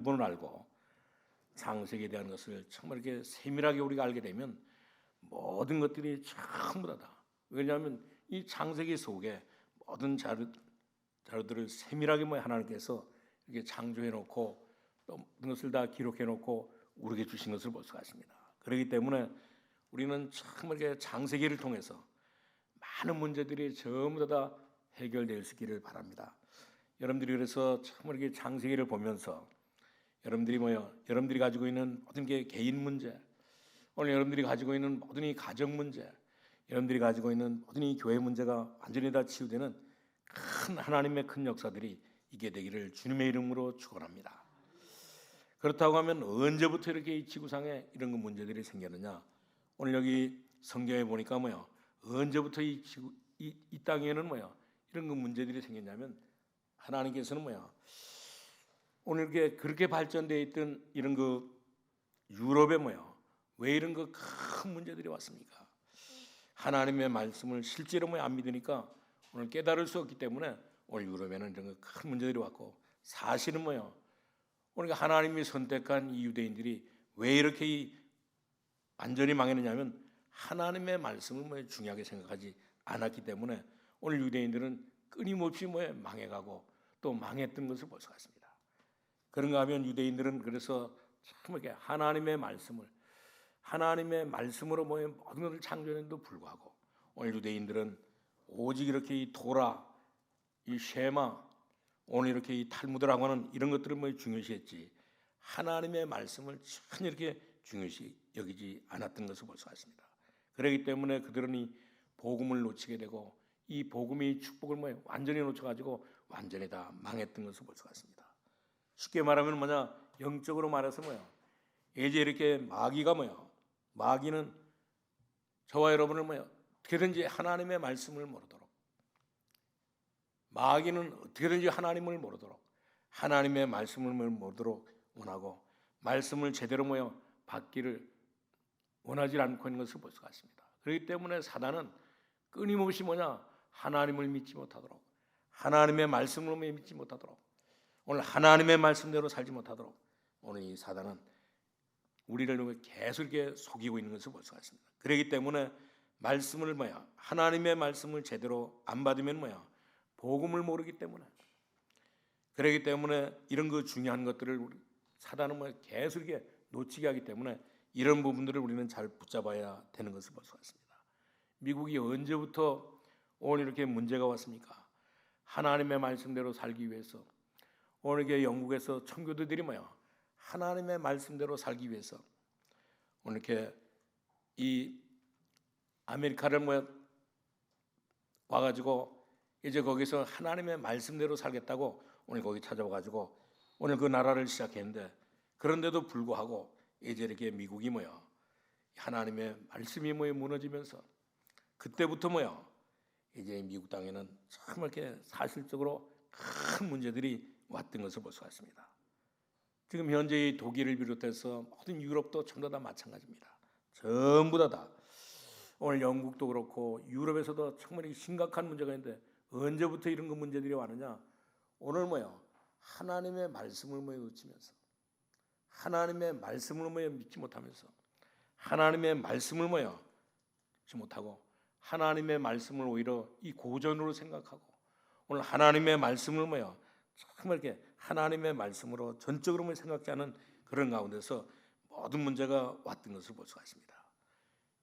기본을 알고 장세기에 대한 것을 정말 이렇게 세밀하게 우리가 알게 되면 모든 것들이 전부 다다. 왜냐하면 이 창세기 속에 모든 자료들을 세밀하게 하나님께서 이렇게 창조해 놓고 또 모든 것을 다 기록해 놓고 우리에게 주신 것을 볼 수가 있습니다. 그렇기 때문에 우리는 정말 이렇게 창세기를 통해서 많은 문제들이 전부 다 해결될 수 있기를 바랍니다. 여러분들이 그래서 정말 이렇게 창세기를 보면서 여러분들이 가지고 있는 모든 게 개인 문제, 오늘 여러분들이 가지고 있는 모든 이 가정 문제, 여러분들이 가지고 있는 모든 이 교회 문제가 완전히 다 치유되는 큰 하나님의 큰 역사들이 있게 되기를 주님의 이름으로 축원합니다. 그렇다고 하면 언제부터 이렇게 이 지구상에 이런 문제들이 생겼느냐? 오늘 여기 성경에 보니까 언제부터 이 땅에는 이런 문제들이 생겼냐면 하나님께서는 오늘 그렇게 발전되어 있던 이런 유럽에 왜 이런 큰 문제들이 왔습니까? 하나님의 말씀을 실제로 안 믿으니까 오늘 깨달을 수 없기 때문에 오늘 유럽에는 이런 큰 문제들이 왔고, 사실은 오늘 하나님이 선택한 이 유대인들이 왜 이렇게 완전히 망했느냐면 하나님의 말씀을 중요하게 생각하지 않았기 때문에 오늘 유대인들은 끊임없이 망해가고 또 망했던 것을 볼 수가 있습니다. 그런가 하면 유대인들은 그래서 참 이렇게 하나님의 말씀으로 모든 것을 창조했는데도 불구하고 오늘 유대인들은 오직 이렇게 이 토라, 이 쉐마, 오늘 이렇게 이 탈무드라고 하는 이런 것들을 중요시했지 하나님의 말씀을 전혀 이렇게 중요시 여기지 않았던 것을 볼 수가 있습니다. 그렇기 때문에 그들은 이 복음을 놓치게 되고 이 복음의 축복을 완전히 놓쳐가지고 완전히 다 망했던 것을 볼 수가 있습니다. 쉽게 말하면 영적으로 말해서 이제 이렇게 마귀는 저와 여러분을 어떻게든지 하나님의 말씀을 모르도록, 마귀는 어떻게든지 하나님을 모르도록, 하나님의 말씀을 모르도록 원하고 말씀을 제대로 받기를 원하지 않고 있는 것을 볼 수가 있습니다. 그렇기 때문에 사단은 끊임없이 하나님을 믿지 못하도록, 하나님의 말씀을 믿지 못하도록, 오늘 하나님의 말씀대로 살지 못하도록 오늘 이 사단은 우리를 계속 이렇게 속이고 있는 것을 볼 수가 있습니다. 그렇기 때문에 말씀을 하나님의 말씀을 제대로 안 받으면 복음을 모르기 때문에, 그렇기 때문에 이런 중요한 것들을 사단은 계속 이렇게 놓치게 하기 때문에 이런 부분들을 우리는 잘 붙잡아야 되는 것을 볼 수가 있습니다. 미국이 언제부터 오늘 이렇게 문제가 왔습니까? 하나님의 말씀대로 살기 위해서 오늘 이렇게 영국에서 청교도들이 하나님의 말씀대로 살기 위해서 오늘 이렇게 이 아메리카를 와가지고 이제 거기서 하나님의 말씀대로 살겠다고 오늘 거기 찾아와가지고 오늘 그 나라를 시작했는데, 그런데도 불구하고 이제 이렇게 미국이 하나님의 말씀이 무너지면서 그때부터 이제 미국 땅에는 정말 이렇게 사실적으로 큰 문제들이 왔던 것을 볼 수가 있습니다. 지금 현재 이 독일을 비롯해서 모든 유럽도 전부 다 마찬가지입니다. 전부 다 오늘 영국도 그렇고 유럽에서도 정말 심각한 문제가 있는데 언제부터 이런 문제들이 왔느냐? 오늘 하나님의 말씀을 놓치면서, 하나님의 말씀을 믿지 못하면서, 하나님의 말씀을 믿지 못하고 하나님의 말씀을 오히려 이 고전으로 생각하고 오늘 하나님의 말씀을 정말 이렇게 하나님의 말씀으로 전적으로 생각지 않은 그런 가운데서 모든 문제가 왔던 것을 볼 수가 있습니다.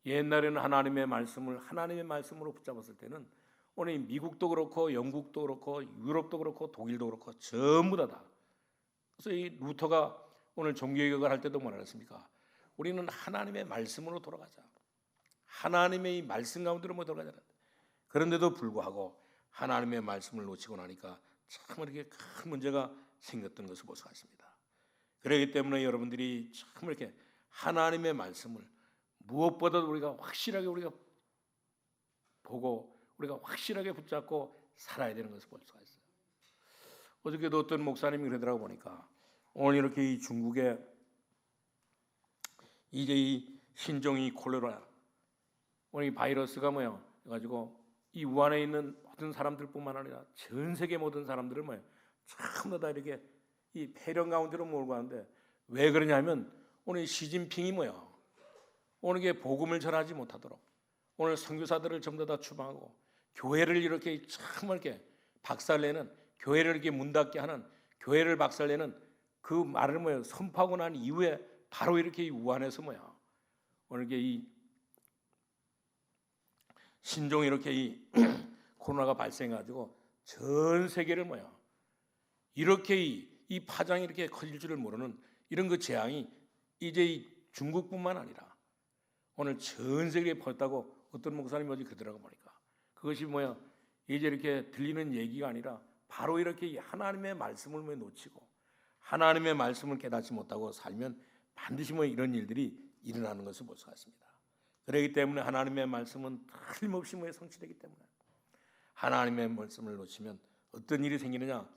옛날에는 하나님의 말씀으로 붙잡았을 때는 오늘 미국도 그렇고 영국도 그렇고 유럽도 그렇고 독일도 그렇고 전부 다. 그래서 이 루터가 오늘 종교개혁을 할 때도 뭐라 했습니까? 우리는 하나님의 말씀으로 돌아가자. 하나님의 이 말씀 가운데로 돌아가자. 그런데도 불구하고 하나님의 말씀을 놓치고 나니까 참 이렇게 큰 문제가 생겼던 것을 볼 수가 있습니다. 그렇기 때문에 여러분들이 참 이렇게 하나님의 말씀을 무엇보다도 우리가 확실하게 보고 우리가 확실하게 붙잡고 살아야 되는 것을 볼 수가 있어요. 어저께도 어떤 목사님이 그러더라고 보니까 오늘 이렇게 이 중국에 이제 이 신종이 콜레라 오늘 이 바이러스가 가지고 이 우한에 있는 모든 사람들뿐만 아니라 전 세계 모든 사람들을 전부 다 이렇게 이 폐렴 가운데로 몰고 가는데 왜 그러냐면 오늘 시진핑이 뭐야? 오늘 게 복음을 전하지 못하도록 오늘 선교사들을 전부 다 추방하고 교회를 이렇게 참 이렇게 박살내는 교회를 이렇게 문 닫게 하는 교회를 박살내는 그 말을 뭐야 선포하고 난 이후에 바로 이렇게 우한에서 뭐야 오늘 게 이 신종 이렇게 이 코로나가 발생해가지고 전 세계를 뭐야 이렇게 이 파장이 이렇게 커질 줄을 모르는 이런 그 재앙이 이제 이 중국뿐만 아니라 오늘 전 세계에 퍼졌다고 어떤 목사님이 어디 그러더라고 보니까 그것이 뭐야 이제 이렇게 들리는 얘기가 아니라 바로 이렇게 하나님의 말씀을 뭐 놓치고 하나님의 말씀을 깨닫지 못하고 살면 반드시 뭐 이런 일들이 일어나는 것을 볼 수가 있습니다. 그렇기 때문에 하나님의 말씀은 틀림없이 뭐 성취되기 때문에 하나님의 말씀을 놓치면 어떤 일이 생기느냐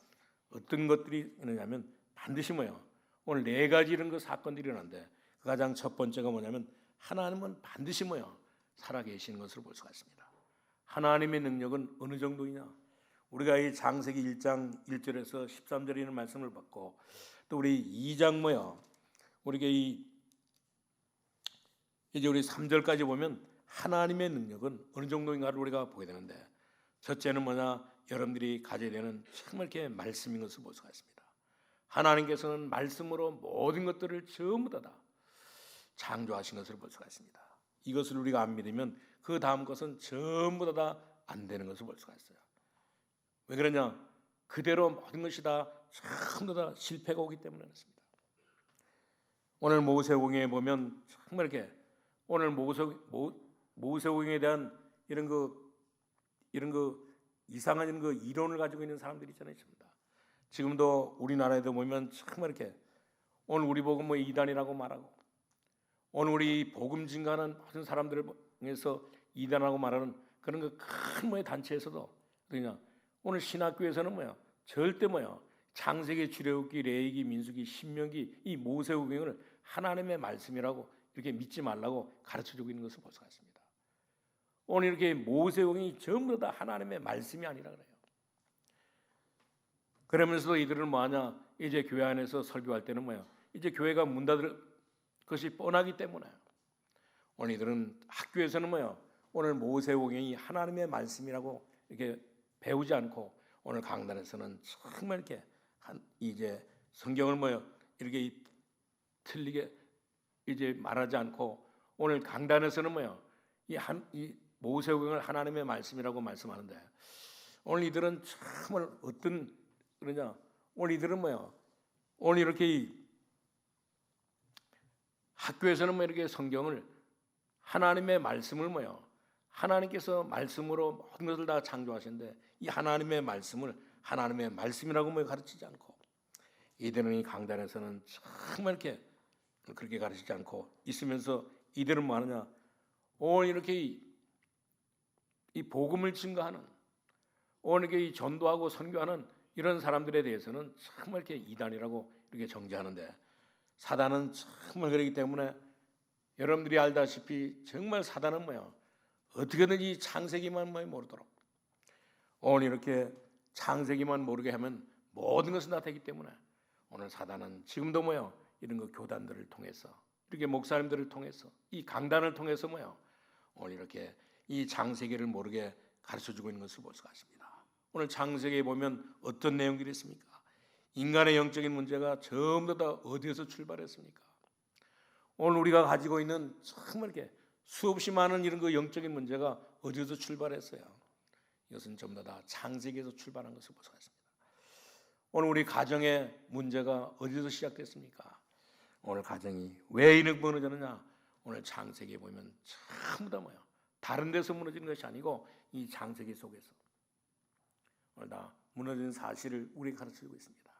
어떤 것들이 있느냐면 반드시 뭐예요 오늘 네 가지 이런 그 사건들이 일어나는데 그 가장 첫 번째가 뭐냐면 하나님은 반드시 뭐예요 살아계시는 것을 볼 수가 있습니다. 하나님의 능력은 어느 정도이냐 우리가 이 창세기 1장 1절에서 13절에 있는 말씀을 받고 또 우리 2장 뭐예요 우리가 이제 우리 3절까지 보면 하나님의 능력은 어느 정도인가를 우리가 보게 되는데 첫째는 뭐냐 여러분들이 가져야 되는 정말 이렇게 말씀인 것을 볼 수가 있습니다. 하나님께서는 말씀으로 모든 것들을 전부 다 창조하신 것을 볼 수가 있습니다. 이것을 우리가 안 믿으면 그 다음 것은 전부 다 안 되는 것을 볼 수가 있어요. 왜 그러냐 그대로 모든 것이 다 전부 다 실패가 오기 때문에 그렇습니다. 오늘 모세오경에 보면 정말 이렇게 오늘 모세오경에 대한 이런 그 이상한 이런 그 이론을 가지고 있는 사람들이 있잖아요. 지금도 우리나라에도 보면 정말 이렇게 오늘 우리 보고 뭐 이단이라고 말하고 오늘 우리 복음 증가하는 모든 사람들을 통해서 이단이라고 말하는 그런 그 큰 뭐의 단체에서도 그러냐 오늘 신학교에서는 뭐야 절대 뭐야 창세기, 출애굽기, 레위기, 민수기, 신명기 이 모세오경을 하나님의 말씀이라고 이렇게 믿지 말라고 가르쳐주고 있는 것을 볼 수가 있습니다. 오늘 이렇게 모세오경이 전부 다 하나님의 말씀이 아니라 그래요. 그러면서도 이들은 뭐하냐 이제 교회 안에서 설교할 때는 뭐야 이제 교회가 문 닫을 것이 뻔하기 때문에 오늘 이들은 학교에서는 뭐야 오늘 모세오경이 하나님의 말씀이라고 이렇게 배우지 않고 오늘 강단에서는 정말 이렇게 이제 성경을 뭐야 이렇게 틀리게 이제 말하지 않고 오늘 강단에서는 뭐야 이 모세오경을 하나님의 말씀이라고 말씀하는데 오늘 이들은 정말 어떤 그러냐 오늘 이들은 뭐야 오늘 이렇게 학교에서는 뭐 이렇게 성경을 하나님의 말씀을 뭐야 하나님께서 말씀으로 모든 것을 다 창조하셨는데 이 하나님의 말씀을 하나님의 말씀이라고 뭐 가르치지 않고 이들은 이 강단에서는 정말 이렇게 그렇게 가르치지 않고 있으면서 이들은 뭐 하느냐 오늘 이렇게 이 복음을 증거하는 오늘 이렇게 이 전도하고 선교하는 이런 사람들에 대해서는 정말 이렇게 이단이라고 이렇게 정죄하는데 사단은 정말 그렇기 때문에 여러분들이 알다시피 정말 사단은 뭐야 어떻게든지 창세기만 모르도록 오늘 이렇게 창세기만 모르게 하면 모든 것은 다 되기 때문에 오늘 사단은 지금도 뭐야 이런 거 교단들을 통해서 이렇게 목사님들을 통해서 이 강단을 통해서 뭐야 오늘 이렇게 이 창세기를 모르게 가르쳐주고 있는 것을 볼 수가 있습니다. 오늘 창세기에 보면 어떤 내용들이 있습니까? 인간의 영적인 문제가 전부 다 어디에서 출발했습니까? 오늘 우리가 가지고 있는 정말 이렇게 수없이 많은 이런 그 영적인 문제가 어디에서 출발했어요? 이것은 전부 다 창세기에서 출발한 것을 볼 수가 있습니다. 오늘 우리 가정의 문제가 어디서 시작됐습니까? 오늘 가정이 왜 이렇게 무너졌느냐? 오늘 창세기에 보면 전부 다 뭐야? 다른 데서 무너지는 것이 아니고 이 창세기 속에서 오늘 다 무너진 사실을 우리에게 가르쳐주고 있습니다.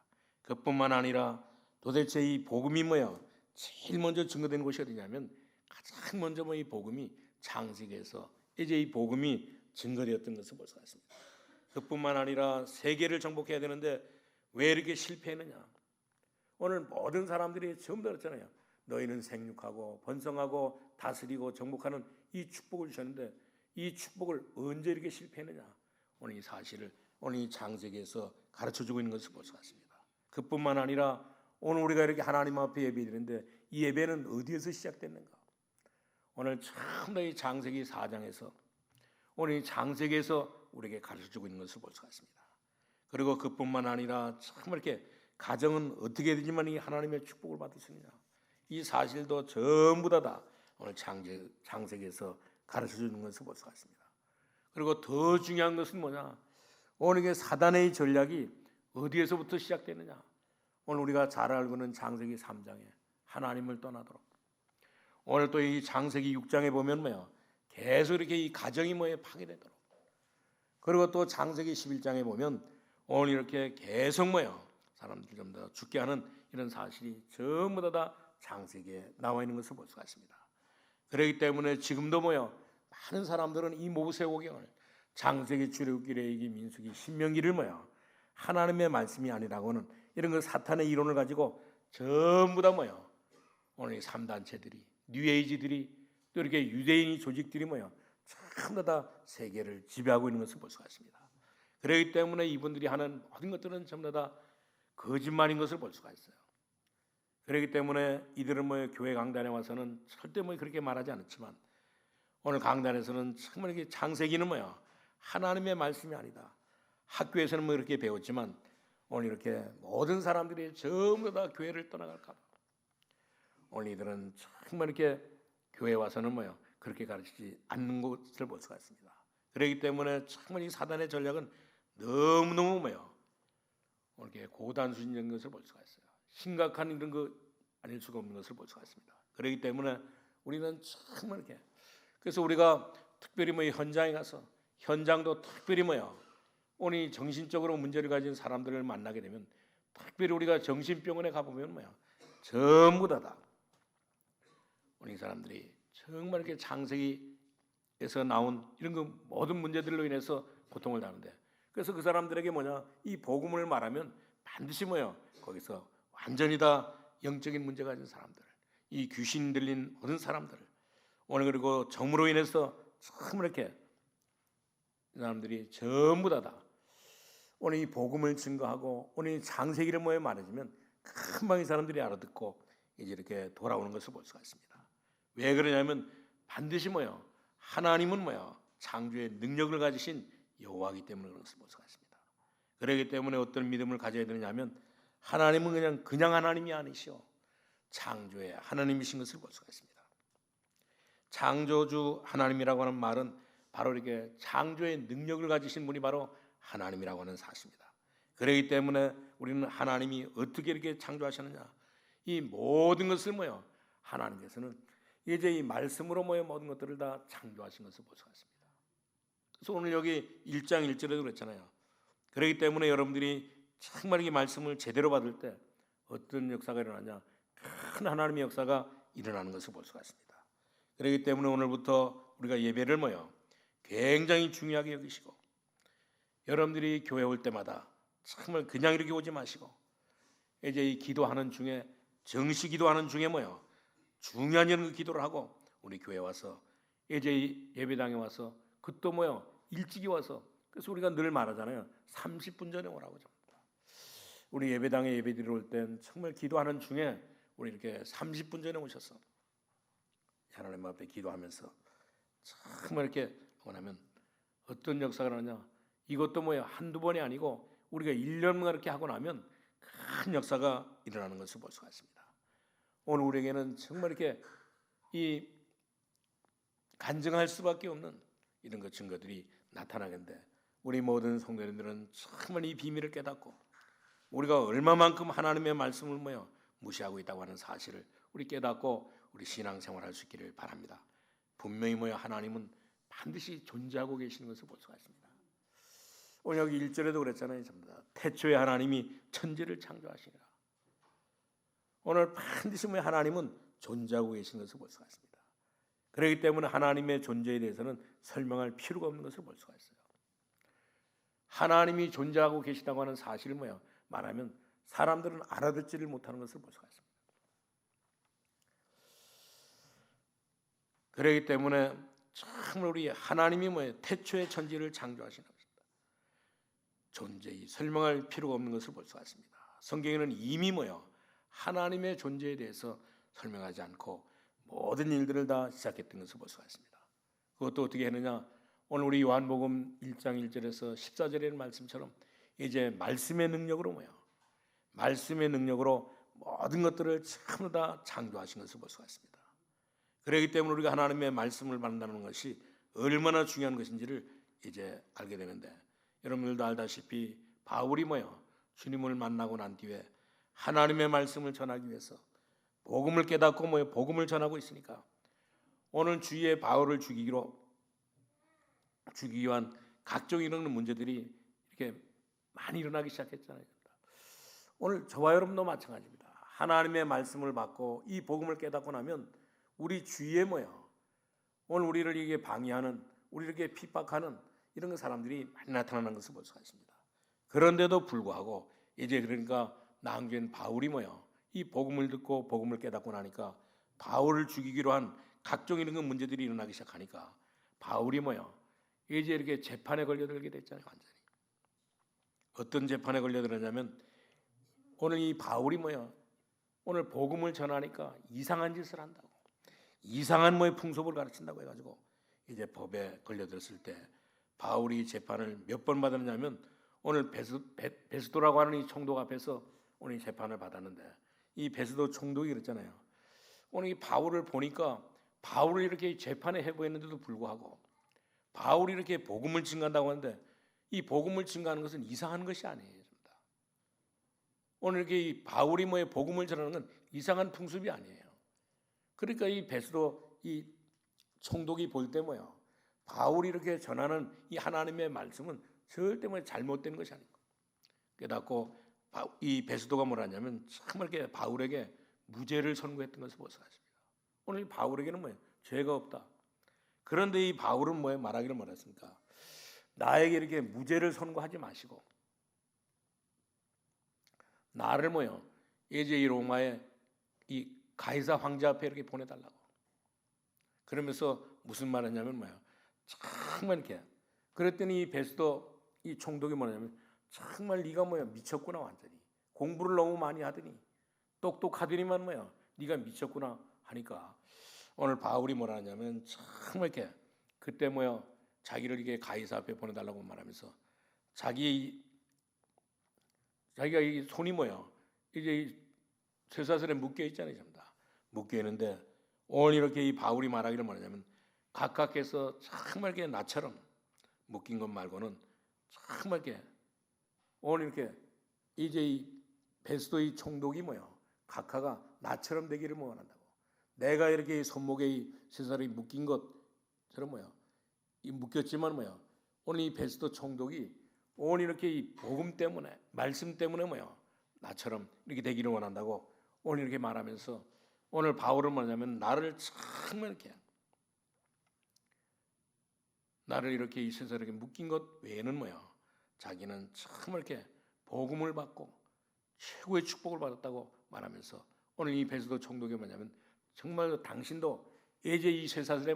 그뿐만 아니라 도대체 이 복음이 뭐야? 제일 먼저 증거된 곳이 어디냐면 가장 먼저 이 복음이 창세기에서 이제 이 복음이 증거되었던 것을 볼 수가 있습니다. 그뿐만 아니라 세계를 정복해야 되는데 왜 이렇게 실패했느냐? 오늘 모든 사람들이 전부 다 그렇잖아요. 너희는 생육하고 번성하고 다스리고 정복하는 이 축복을 주셨는데 이 축복을 언제 이렇게 실패했느냐? 오늘 이 사실을 오늘 이 창세기에서 가르쳐주고 있는 것을 볼 수가 있습니다. 그뿐만 아니라 오늘 우리가 이렇게 하나님 앞에 예배드리는데 이 예배는 어디에서 시작됐는가? 오늘 처음 이 창세기 4장에서 오늘 이 창세기에서 우리에게 가르쳐주고 있는 것을 볼 수가 있습니다. 그리고 그뿐만 아니라 참 이렇게 가정은 어떻게 되지만 이 하나님의 축복을 받을 수 있느냐, 이 사실도 전부 다 오늘 창세기에서 가르쳐주는 것을 볼 수가 있습니다. 그리고 더 중요한 것은 뭐냐, 오늘 이게 사단의 전략이 어디에서부터 시작되느냐. 오늘 우리가 잘 알고 있는 창세기 3장에 하나님을 떠나도록, 오늘 또 이 창세기 6장에 보면 뭐야, 계속 이렇게 이 가정이 파괴되도록, 그리고 또 창세기 11장에 보면 오늘 이렇게 계속 사람들 좀 더 죽게 하는 이런 사실이 전부 다 창세기에 나와 있는 것을 볼 수가 있습니다. 그렇기 때문에 지금도 많은 사람들은 이 모세오경을 창세기, 출애굽기, 레위기, 민수기, 신명기를 하나님의 말씀이 아니라고는 이런 그 사탄의 이론을 가지고 전부 다 오늘 이 3단체들이, 뉴에이지들이, 또 이렇게 유대인이 조직들이 전부 다 세계를 지배하고 있는 것을 볼 수가 있습니다. 그렇기 때문에 이분들이 하는 모든 것들은 전부 다 거짓말인 것을 볼 수가 있어요. 그렇기 때문에 이들은 교회 강단에 와서는 절대 그렇게 말하지 않았지만 오늘 강단에서는 정말 이렇게 창세기는 하나님의 말씀이 아니다. 학교에서는 그렇게 배웠지만 오늘 이렇게 모든 사람들이 전부 다 교회를 떠나갈까 봐 오늘 이들은 정말 이렇게 교회에 와서는 그렇게 가르치지 않는 것을 볼 수가 있습니다. 그렇기 때문에 정말 이 사단의 전략은 너무너무 이렇게 고단수적인 것을 볼 수가 있어요. 심각한 이런 거 아닐 수가 없는 것을 볼 수가 있습니다. 그렇기 때문에 우리는 정말 이렇게, 그래서 우리가 특별히 현장에 가서 현장도 특별히 오늘 정신적으로 문제를 가진 사람들을 만나게 되면 특별히 우리가 정신병원에 가보면 전부 다 우리 사람들이 정말 이렇게 창세기에서 나온 이런 그 모든 문제들로 인해서 고통을 당하는데, 그래서 그 사람들에게 이 복음을 말하면 반드시 거기서 완전히 다 영적인 문제가 가진 사람들, 이 귀신 들린 모든 사람들, 오늘 그리고 정으로 인해서 정말 이렇게 이 사람들이 전부 다 오늘 이 복음을 증거하고 오늘 이 창세기를 말해주면 금방 이 사람들이 알아듣고 이제 이렇게 돌아오는 것을 볼 수가 있습니다. 왜 그러냐면 반드시 하나님은 창조의 능력을 가지신 여호와이기 때문에 그런 것을 볼 수가 있습니다. 그렇기 때문에 어떤 믿음을 가져야 되느냐면 하나님은 그냥 하나님이 아니시오, 창조의 하나님이신 것을 볼 수가 있습니다. 창조주 하나님이라고 하는 말은 바로 이렇게 창조의 능력을 가지신 분이 바로 하나님이라고 하는 사실입니다. 그렇기 때문에 우리는 하나님이 어떻게 이렇게 창조하셨느냐, 이 모든 것을 하나님께서는 이제 이 말씀으로 모든 것들을 다 창조하신 것을 볼 수가 있습니다. 그래서 오늘 여기 1장 1절에도 그랬잖아요. 그렇기 때문에 여러분들이 정말 이 말씀을 제대로 받을 때 어떤 역사가 일어나냐, 큰 하나님의 역사가 일어나는 것을 볼 수가 있습니다. 그렇기 때문에 오늘부터 우리가 예배를 굉장히 중요하게 여기시고, 여러분들이 교회 올 때마다 정말 그냥 이렇게 오지 마시고 이제 이 기도하는 중에, 정시 기도하는 중에 중요한 이런 그 기도를 하고 우리 교회 와서 이제 이 예배당에 와서 그또 일찍이 와서, 그래서 우리가 늘 말하잖아요. 30분 전에 오라고. 우리 예배당에 예배드리러 올 땐 정말 기도하는 중에 우리 이렇게 30분 전에 오셔서 하나님 앞에 기도하면서 정말 이렇게 원하면 어떤 역사가 나냐, 이것도 한두 번이 아니고 우리가 1년만 이렇게 하고 나면 큰 역사가 일어나는 것을 볼 수가 있습니다. 오늘 우리에게는 정말 이렇게 이 간증할 수밖에 없는 이런 그 증거들이 나타나겠는데, 우리 모든 성도님들은 정말 이 비밀을 깨닫고 우리가 얼마만큼 하나님의 말씀을 무시하고 있다고 하는 사실을 우리 깨닫고 우리 신앙생활할 수 있기를 바랍니다. 분명히 하나님은 반드시 존재하고 계시는 것을 볼 수가 있습니다. 오늘 여기 1절에도 그랬잖아요. 태초에 하나님이 천지를 창조하시니라. 오늘 반드시 하나님은 존재하고 계시는 것을 볼 수가 있습니다. 그렇기 때문에 하나님의 존재에 대해서는 설명할 필요가 없는 것을 볼 수가 있어요. 하나님이 존재하고 계시다고 하는 사실을 말하면 사람들은 알아듣지를 못하는 것을 볼 수가 있습니다. 그렇기 때문에 정말 우리 하나님이 태초에 천지를 창조하시는 것입니다. 존재이 설명할 필요가 없는 것을 볼 수가 있습니다. 성경에는 이미 하나님의 존재에 대해서 설명하지 않고 모든 일들을 다 시작했던 것을 볼 수가 있습니다. 그것도 어떻게 했느냐? 오늘 우리 요한복음 1장 1절에서 14절의 말씀처럼 이제 말씀의 능력으로 말씀의 능력으로 모든 것들을 전부 다 창조하신 것을 볼 수가 있습니다. 그렇기 때문에 우리가 하나님의 말씀을 만나는 것이 얼마나 중요한 것인지를 이제 알게 되는데, 여러분들도 알다시피 바울이 주님을 만나고 난 뒤에 하나님의 말씀을 전하기 위해서 복음을 깨닫고 복음을 전하고 있으니까 오늘 주위에 바울을 죽이기 위한 각종 이런 문제들이 이렇게 많이 일어나기 시작했잖아요. 오늘 저와 여러분도 마찬가지입니다. 하나님의 말씀을 받고 이 복음을 깨닫고 나면 우리 주위에 오늘 우리를 이게 방해하는, 우리를 이렇게 핍박하는 이런 사람들이 많이 나타나는 것을 볼 수가 있습니다. 그런데도 불구하고 이제 그러니까 나중엔 바울이 이 복음을 듣고 복음을 깨닫고 나니까 바울을 죽이기로 한 각종 이런 문제들이 일어나기 시작하니까 바울이 이제 이렇게 재판에 걸려들게 됐잖아요. 완전히 어떤 재판에 걸려들었냐면, 오늘 이 바울이 오늘 복음을 전하니까 이상한 짓을 한다고, 이상한 풍속을 가르친다고 해가지고 이제 법에 걸려들었을 때 바울이 재판을 몇 번 받았냐면, 오늘 베스도라고 하는 이 총독 앞에서 오늘 재판을 받았는데, 이 베스도 총독이 그랬잖아요. 오늘 이 바울을 보니까 바울을 이렇게 재판에 해부했는데도 불구하고 바울이 이렇게 복음을 증거한다고 하는데 이 복음을 증거하는 것은 이상한 것이 아니에요. 오늘 이렇게 이 바울이 복음을 전하는 건 이상한 풍습이 아니에요. 그러니까 이 베스도 이 총독이 볼 때 바울이 이렇게 전하는 이 하나님의 말씀은 절대 잘못된 것이 아니고, 깨닫고 이 베스도가 뭐라냐면 정말 이렇게 바울에게 무죄를 선고했던 것을 볼 수가 있습니다. 오늘 이 바울에게는 죄가 없다. 그런데 이 바울은 말하기를 뭐랬습니까? 나에게 이렇게 무죄를 선고하지 마시고 나를 이제 이 로마의 이 가이사 황제 앞에 이렇게 보내달라고. 그러면서 무슨 말했냐면 정말 이렇게, 그랬더니 이 베스도 이 총독이 뭐냐면 정말 네가 미쳤구나, 완전히 공부를 너무 많이 하더니 똑똑하더니만 네가 미쳤구나 하니까 오늘 바울이 뭐라 하냐면 정말 이렇게 그때 자기를 이게 가이사 앞에 보내달라고 말하면서 자기가 이 손이 이제 이 쇠사슬에 묶여 있잖아요. 전부 다 묶여 있는데 오늘 이렇게 이 바울이 말하기를 뭐냐면 각각께서 정말 이렇게 나처럼 묶인 것 말고는 정말 이렇게 오늘 이렇게 이제 이 베스도의 총독이 각하가 나처럼 되기를 원한다고. 내가 이렇게 이 손목에 이 쇠사슬이 묶인 것처럼 이 묶였지만 오늘 이 베스도 총독이 오늘 이렇게 이 복음 때문에 말씀 때문에 나처럼 이렇게 되기를 원한다고 오늘 이렇게 말하면서 오늘 바울은 뭐냐면 나를 정말 이렇게 나를 이렇게 이 세상에 이렇게 묶인 것 외에는 자기는 정말 이렇게 복음을 받고 최고의 축복을 받았다고 말하면서 오늘 이 베스도 총독이 뭐냐면 정말 당신도 이제 이 쇠사슬에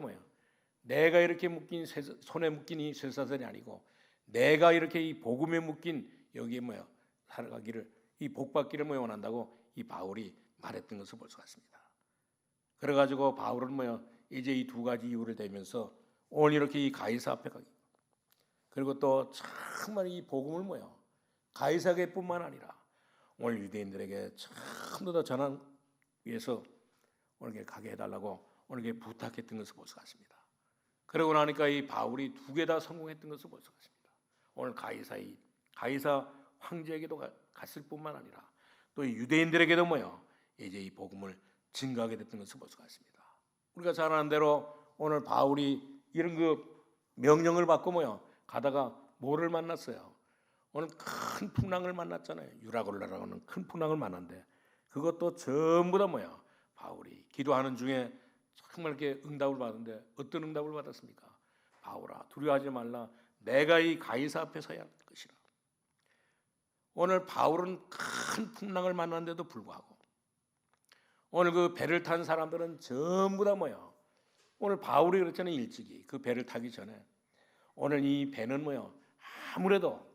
내가 이렇게 묶인 손에 묶인 이 쇠사슬이 아니고 내가 이렇게 이 복음에 묶인 여기에 살아가기를 이 복받기를 원한다고 이 바울이 말했던 것을 볼 수가 있습니다. 그래가지고 바울은 이제 이 두 가지 이유를 대면서 오늘 이렇게 이 가이사 앞에 가기, 그리고 또 정말 이 복음을 가이사에게뿐만 아니라 오늘 유대인들에게 전부 다 전하기 위해서 오늘 이렇게 가게 해달라고 오늘 이렇게 부탁했던 것을 볼 수가 있습니다. 그러고 나니까 이 바울이 두 개 다 성공했던 것을 볼 수가 있습니다. 오늘 가이사 황제에게도 갔을 뿐만 아니라 또 이 유대인들에게도 이제 이 복음을 증거하게 됐던 것을 볼 수가 있습니다. 우리가 잘 아는 대로 오늘 바울이 이런 명령을 받고 가다가 뭐를 만났어요? 오늘 큰 풍랑을 만났잖아요. 유라굴라라고 하는 큰 풍랑을 만났는데 그것도 전부 다 바울이 기도하는 중에 정말 이렇게 응답을 받았는데 어떤 응답을 받았습니까? 바울아, 두려워하지 말라. 내가 이 가이사 앞에 서야 할 것이라. 오늘 바울은 큰 풍랑을 만났는데도 불구하고 오늘 그 배를 탄 사람들은 전부 다 오늘 바울이 그랬잖아요. 일찍이 그 배를 타기 전에 오늘 이 배는 아무래도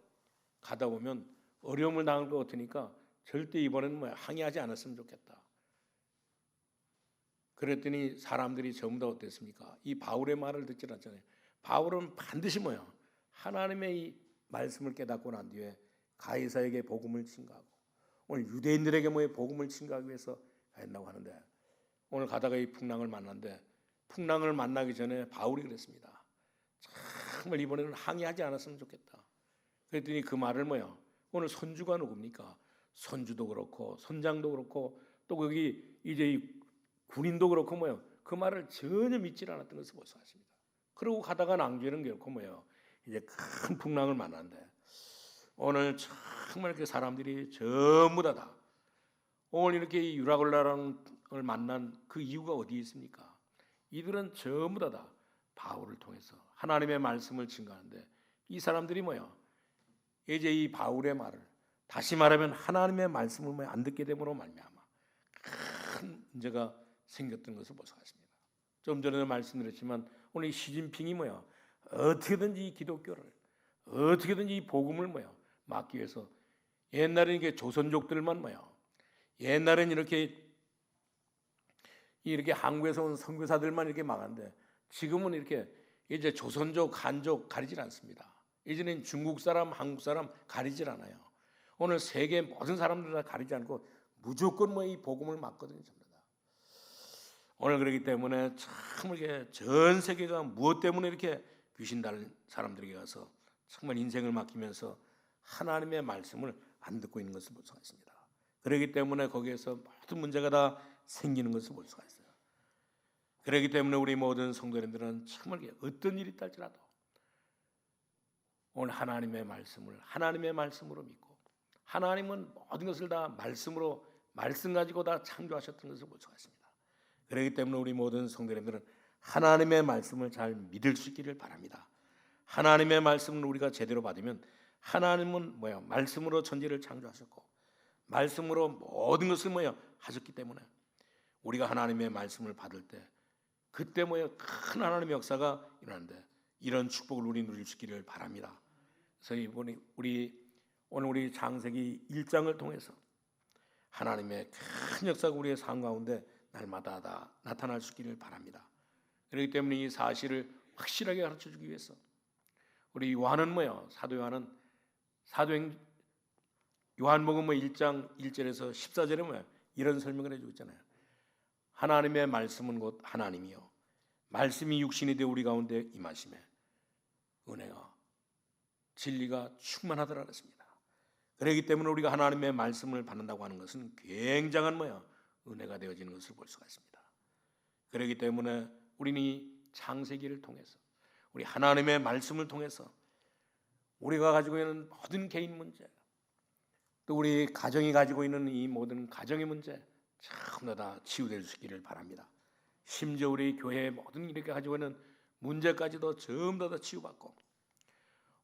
가다 보면 어려움을 당할 것 같으니까 절대 이번에는 뭐 항의하지 않았으면 좋겠다. 그랬더니 사람들이 전부 다 어땠습니까? 이 바울의 말을 듣지 않았잖아요. 바울은 반드시 뭐야? 하나님의 이 말씀을 깨닫고 난 뒤에 가이사에게 복음을 증거하고 오늘 유대인들에게 뭐에 복음을 증거하기 위해서 했다고 하는데 오늘 가다가 이 풍랑을 만났는데 풍랑을 만나기 전에 바울이 그랬습니다. 정말 이번에는 항의하지 않았으면 좋겠다. 그랬더니 그 말을 뭐야? 오늘 선주가 누굽니까? 선주도 그렇고 선장도 그렇고 또 거기 이제 이 군인도 그렇고 뭐요? 그 말을 전혀 믿지 않았던 것을 볼 수 있습니다. 그러고 가다가 낭주에는 결코 뭐요? 이제 큰 풍랑을 만났는데 오늘 정말 그 사람들이 전부 다 오늘 이렇게 유라굴라랑을 만난 그 이유가 어디에 있습니까? 이들은 전부 다 바울을 통해서 하나님의 말씀을 증거하는데 이 사람들이 뭐요? 이제 이 바울의 말을 다시 말하면 하나님의 말씀을 안 듣게 됨으로 말미암아 큰 문제가 생겼던 것을 볼 수가 있습니다. 좀 전에 말씀드렸지만 오늘 이 시진핑이 뭐야? 어떻게든지 이 기독교를 어떻게든지 이 복음을 뭐야? 막기 위해서 옛날에는 이게 조선족들만 뭐야? 옛날에는 이렇게 한국에서 온 선교사들만 이렇게 막았는데 지금은 이렇게 이제 조선족, 한족 가리질 않습니다. 이제는 중국 사람, 한국 사람 가리질 않아요. 오늘 세계 모든 사람들 다 가리지 않고 무조건 뭐 이 복음을 막거든요. 오늘 그렇기 때문에 참 이렇게 전 세계가 무엇 때문에 이렇게 귀신 달린 사람들에게 가서 정말 인생을 맡기면서 하나님의 말씀을 안 듣고 있는 것을 볼 수가 있습니다. 그렇기 때문에 거기에서 모든 문제가 다 생기는 것을 볼 수가 있어요. 그렇기 때문에 우리 모든 성도님들은 정말 어떤 일이 있달지라도 오늘 하나님의 말씀으로 믿고 하나님은 모든 것을 다 말씀 가지고 다 창조하셨던 것을 볼 수가 있습니다. 그렇기 때문에 우리 모든 성도님들은 하나님의 말씀을 잘 믿을 수 있기를 바랍니다. 하나님의 말씀을 우리가 제대로 받으면 하나님은 말씀으로 천지를 창조하셨고 말씀으로 모든 것을 하셨기 때문에 우리가 하나님의 말씀을 받을 때 그때 큰 하나님의 역사가 일어나는데 이런 축복을 우리 누릴 수 있기를 바랍니다. 그래서 이번에 오늘 우리 창세기 1장을 통해서 하나님의 큰 역사가 우리의 삶 가운데 날마다 다 나타날 수 있기를 바랍니다. 그렇기 때문에 이 사실을 확실하게 가르쳐주기 위해서 우리 요한은 사도 요한복음 1장 1절에서 14절에 이런 설명을 해주고 있잖아요. 하나님의 말씀은 곧 하나님이요 말씀이 육신이 되어 우리 가운데 임하심에 은혜가 진리가 충만하더라 그랬습니다. 그렇기 때문에 우리가 하나님의 말씀을 받는다고 하는 것은 굉장한 은혜가 되어지는 것을 볼 수가 있습니다. 그렇기 때문에 우리는 이 창세기를 통해서 우리 하나님의 말씀을 통해서 우리가 가지고 있는 모든 개인 문제 또 우리 가정이 가지고 있는 이 모든 가정의 문제 전부 다 치유될 수 있기를 바랍니다. 심지어 우리 교회의 모든 이렇게 가지고 있는 문제까지도 전부 다 치유받고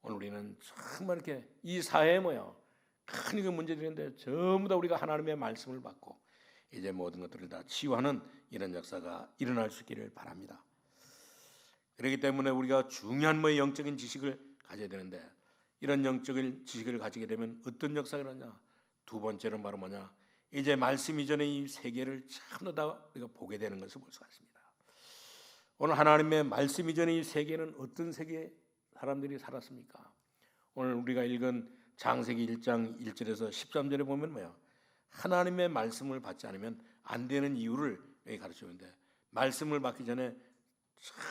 오늘 우리는 정말 이렇게 이 사회에 큰 그 문제들인데 전부 다 우리가 하나님의 말씀을 받고 이제 모든 것들을 다 치유하는 이런 역사가 일어날 수 있기를 바랍니다. 그렇기 때문에 우리가 중요한 영적인 지식을 가져야 되는데 이런 영적인 지식을 가지게 되면 어떤 역사가 일어나냐? 두 번째는 바로 뭐냐? 이제 말씀 이전에 이 세계를 참으로 다 우리가 보게 되는 것을 볼 수가 있습니다. 오늘 하나님의 말씀 이전에 이 세계는 어떤 세계 사람들이 살았습니까? 오늘 우리가 읽은 창세기 1장 1절에서 13절에 보면 하나님의 말씀을 받지 않으면 안 되는 이유를 여기 가르치는데 말씀을 받기 전에